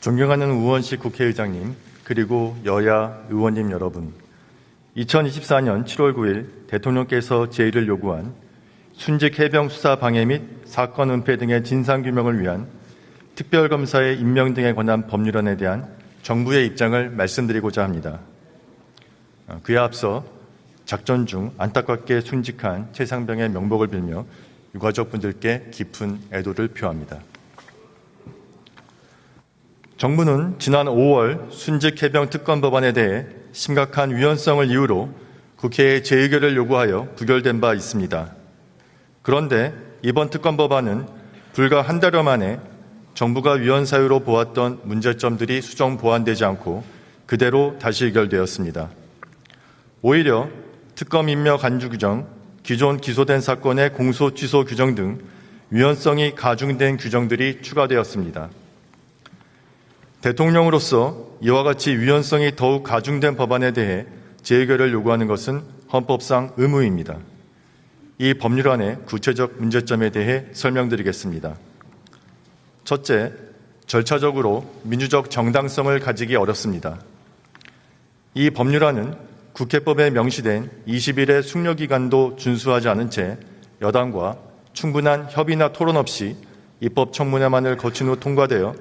존경하는 우원식 국회의장님, 그리고 여야 의원님 여러분, 2024년 7월 9일 대통령께서 제의를 요구한 순직 해병 수사 방해 및 사건 은폐 등의 진상규명을 위한 특별검사의 임명 등에 관한 법률안에 대한 정부의 입장을 말씀드리고자 합니다. 그에 앞서 작전 중 안타깝게 순직한 최상병의 명복을 빌며 유가족분들께 깊은 애도를 표합니다. 정부는 지난 5월 순직 해병 특검 법안에 대해 심각한 위헌성을 이유로 국회에 재의결을 요구하여 부결된 바 있습니다. 그런데 이번 특검 법안은 불과 한 달여 만에 정부가 위헌 사유로 보았던 문제점들이 수정 보완되지 않고 그대로 다시 의결되었습니다. 오히려 특검 임명 간주 규정, 기존 기소된 사건의 공소 취소 규정 등 위헌성이 가중된 규정들이 추가되었습니다. 대통령으로서 이와 같이 위헌성이 더욱 가중된 법안에 대해 재의결을 요구하는 것은 헌법상 의무입니다. 이 법률안의 구체적 문제점에 대해 설명드리겠습니다. 첫째, 절차적으로 민주적 정당성을 가지기 어렵습니다. 이 법률안은 국회법에 명시된 20일의 숙려기간도 준수하지 않은 채 여당과 충분한 협의나 토론 없이 입법 청문회만을 거친 후 통과되어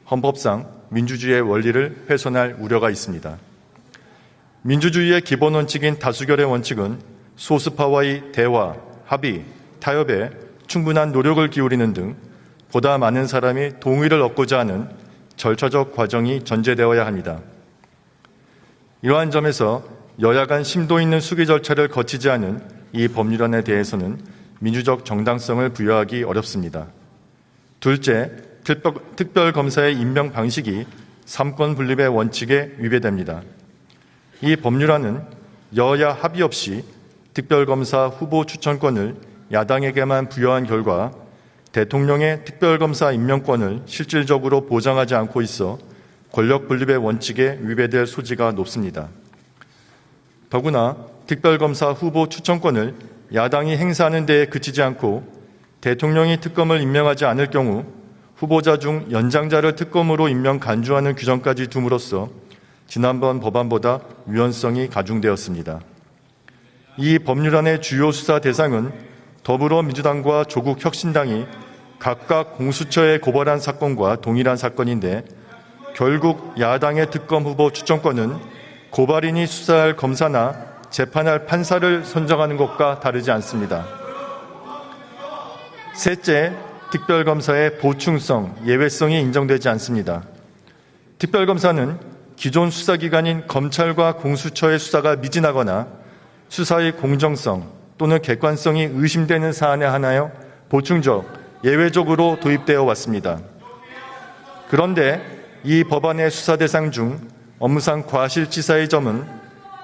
헌법상 민주주의의 원리를 훼손할 우려가 있습니다. 민주주의의 기본 원칙인 다수결의 원칙은 소수파와의 대화, 합의, 타협에 충분한 노력을 기울이는 등 보다 많은 사람이 동의를 얻고자 하는 절차적 과정이 전제되어야 합니다. 이러한 점에서 여야 간 심도 있는 수기 절차를 거치지 않은 이 법률안에 대해서는 민주적 정당성을 부여하기 어렵습니다. 둘째, 특별검사의 임명 방식이 삼권 분립의 원칙에 위배됩니다. 이 법률안은 여야 합의 없이 특별검사 후보 추천권을 야당에게만 부여한 결과 대통령의 특별검사 임명권을 실질적으로 보장하지 않고 있어 권력 분립의 원칙에 위배될 소지가 높습니다. 더구나 특별검사 후보 추천권을 야당이 행사하는 데에 그치지 않고 대통령이 특검을 임명하지 않을 경우 후보자 중 연장자를 특검으로 임명 간주하는 규정까지 둠으로써 지난번 법안보다 위헌성이 가중되었습니다. 이 법률안의 주요 수사 대상은 더불어민주당과 조국혁신당이 각각 공수처에 고발한 사건과 동일한 사건인데 결국 야당의 특검 후보 추천권은 고발인이 수사할 검사나 재판할 판사를 선정하는 것과 다르지 않습니다. 셋째, 특별검사의 보충성, 예외성이 인정되지 않습니다. 특별검사는 기존 수사기관인 검찰과 공수처의 수사가 미진하거나 수사의 공정성 또는 객관성이 의심되는 사안에 한하여 보충적, 예외적으로 도입되어 왔습니다. 그런데 이 법안의 수사 대상 중 업무상 과실치사의 점은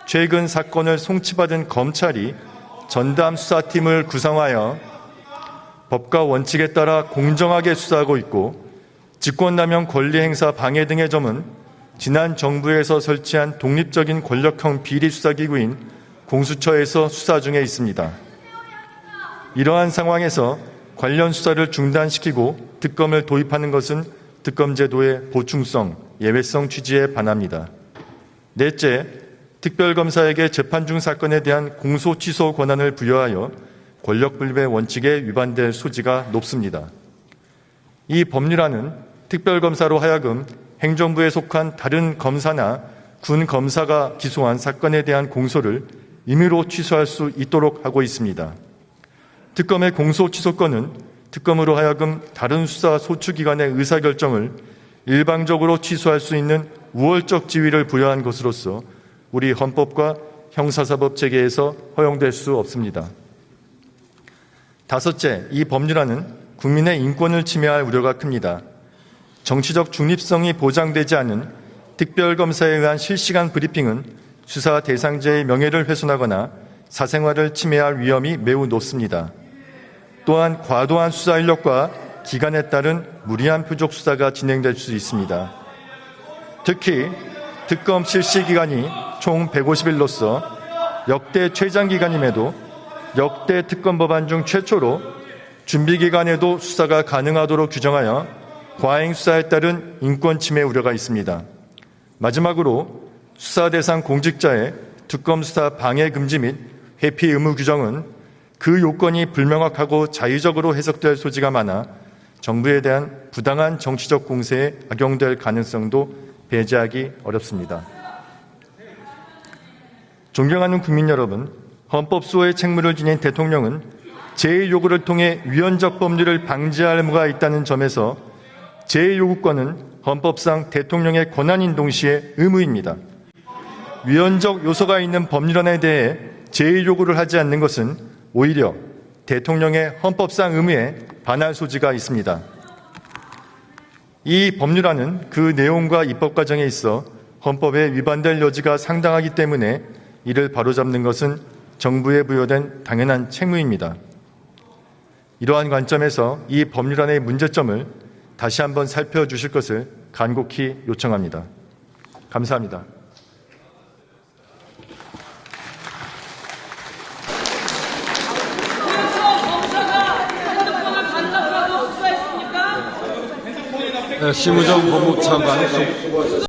최근 사건을 송치받은 검찰이 전담 수사팀을 구성하여 법과 원칙에 따라 공정하게 수사하고 있고 직권남용 권리행사 방해 등의 점은 지난 정부에서 설치한 독립적인 권력형 비리수사기구인 공수처에서 수사 중에 있습니다. 이러한 상황에서 관련 수사를 중단시키고 특검을 도입하는 것은 특검제도의 보충성, 예외성 취지에 반합니다. 넷째, 특별검사에게 재판 중 사건에 대한 공소 취소 권한을 부여하여 권력분립의 원칙에 위반될 소지가 높습니다. 이 법률안은 특별검사로 하여금 행정부에 속한 다른 검사나 군 검사가 기소한 사건에 대한 공소를 임의로 취소할 수 있도록 하고 있습니다. 특검의 공소 취소권은 특검으로 하여금 다른 수사 소추기관의 의사결정을 일방적으로 취소할 수 있는 우월적 지위를 부여한 것으로서 우리 헌법과 형사사법 체계에서 허용될 수 없습니다. 다섯째, 이 법률안은 국민의 인권을 침해할 우려가 큽니다. 정치적 중립성이 보장되지 않은 특별검사에 의한 실시간 브리핑은 수사 대상자의 명예를 훼손하거나 사생활을 침해할 위험이 매우 높습니다. 또한 과도한 수사 인력과 기간에 따른 무리한 표적 수사가 진행될 수 있습니다. 특히 특검 실시 기간이 총 150일로서 역대 최장기간임에도 역대 특검 법안 중 최초로 준비기간에도 수사가 가능하도록 규정하여 과잉 수사에 따른 인권 침해 우려가 있습니다. 마지막으로 수사 대상 공직자의 특검 수사 방해 금지 및 회피 의무 규정은 그 요건이 불명확하고 자의적으로 해석될 소지가 많아 정부에 대한 부당한 정치적 공세에 악용될 가능성도 배제하기 어렵습니다. 존경하는 국민 여러분, 헌법 수호의 책무를 지닌 대통령은 제2요구를 통해 위헌적 법률을 방지할 의무가 있다는 점에서 제2요구권은 헌법상 대통령의 권한인 동시에 의무입니다. 위헌적 요소가 있는 법률안에 대해 제2요구를 하지 않는 것은 오히려 대통령의 헌법상 의무에 반할 소지가 있습니다. 이 법률안은 그 내용과 입법 과정에 있어 헌법에 위반될 여지가 상당하기 때문에 이를 바로잡는 것은 정부에 부여된 당연한 책무입니다. 이러한 관점에서 이 법률안의 문제점을 다시 한번 살펴주실 것을 간곡히 요청합니다. 감사합니다. 심우정 법무부 차관